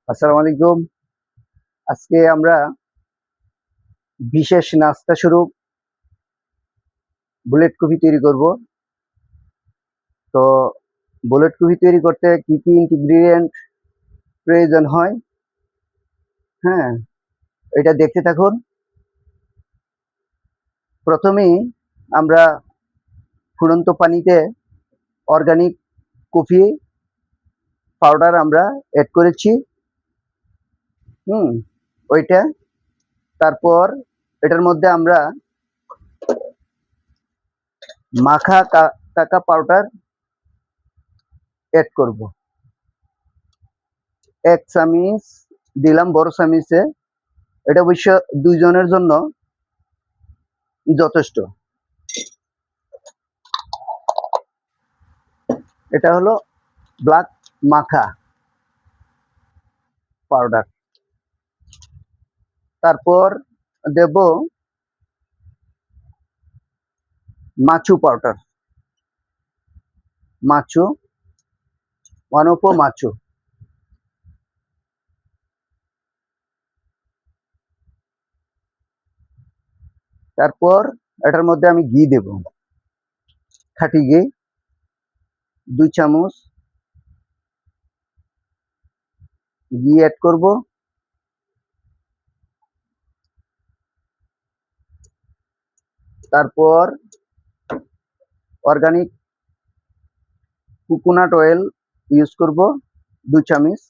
আসসালামু আলাইকুম। আজকে আমরা বিশেষ নাস্তা স্বরূপ বুলেট কফি তৈরি করব। তো বুলেট কফি তৈরি করতে কি কি ইনগ্রিডিয়েন্ট প্রয়োজন হয়, হ্যাঁ, এটা দেখতে থাকুন। প্রথমেই আমরা ফুটন্ত পানিতে অর্গানিক কফি পাউডার আমরা অ্যাড করেছি। ওইটা। তারপর এটার মধ্যে আমরা মাখা কাকা পাউডার অ্যাড করব। 1 চামচ দিলাম, বড় চামচে। এটা অবশ্য 2 জনের জন্য যথেষ্ট। এটা হলো ব্ল্যাক মাখা পাউডার। তারপর দেব মাচু পাউডার, মাচু, 1 মাচু। তারপর এটার মধ্যে আমি ঘি দেব, খাঁটি ঘি 2 চামচ ঘি অ্যাড করব। তারপর অর্গানিক কোকোনাট অয়েল ইউজ করব 2 চামচ।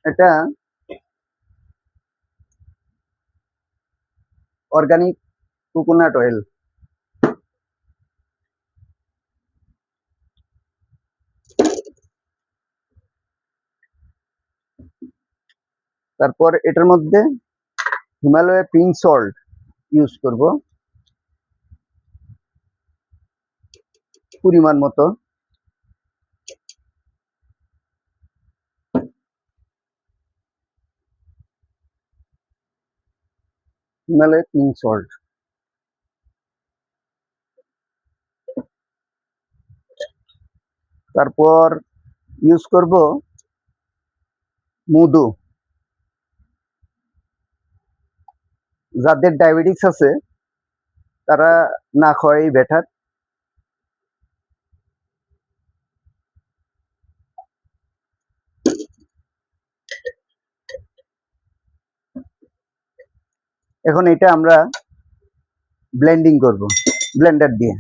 এটা অর্গানিক কোকোনাট অয়েল। তারপর এটার মধ্যে হিমালয় পিঙ্ক সল্ট ইউজ করব পরিমাণ মতো। Himalaya pink salt. তারপর ইউজ করব মধু। যাদের ডায়াবেটিস আছে তারা না খাওয়াই বেটার। এখন এটা আমরা ব্লেন্ডিং করব ব্লেন্ডার দিয়ে।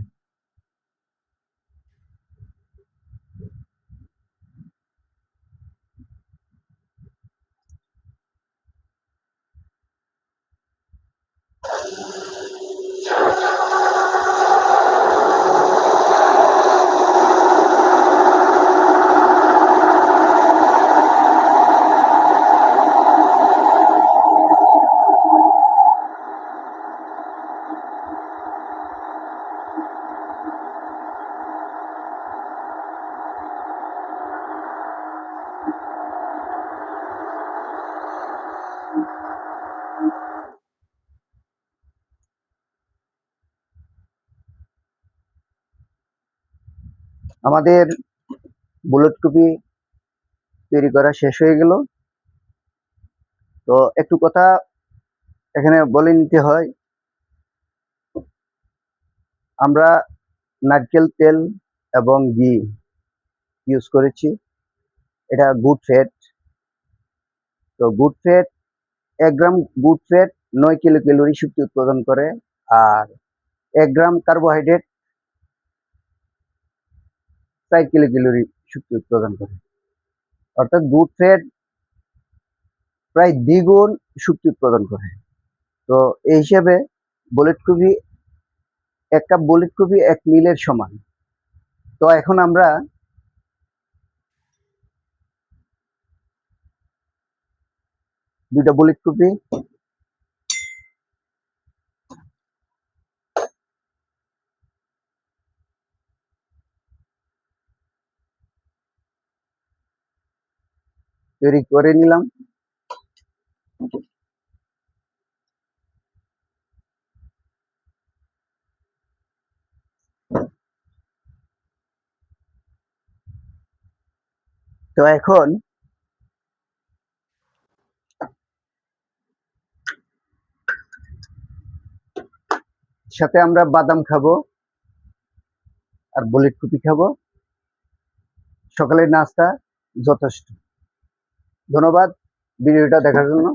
আমাদের বুলেট কফি তৈরি করা শেষ হয়ে গেল। তো একটু কথা এখানে বলে নিতে হয়, আমরা নারকেল তেল এবং ঘি ইউজ করেছি। এটা গুড ফ্যাট। তো গুড ফ্যাট, 1 গ্রাম গুড ফ্যাট 9 কিলো ক্যালোরি শক্তি উৎপাদন করে। আর 1 গ্রাম কার্বোহাইড্রেট 4 কিলো ক্যালোরি শক্তি উৎপাদন করে। অর্থাৎ গুড ফ্যাট প্রায় দ্বিগুণ শক্তি উৎপাদন করে। তো এই হিসেবে bullet coffee, 1 cup bullet coffee 1 মিলের সমান। তো এখন আমরা দুইটা বুলেট কফি তৈরি করে নিলাম। তো এখন সাথে আমরা বাদাম খাবো আর বুলেট কফি খাবো। সকালের নাস্তা যথেষ্ট। ধন্যবাদ ভিডিওটা দেখার জন্য।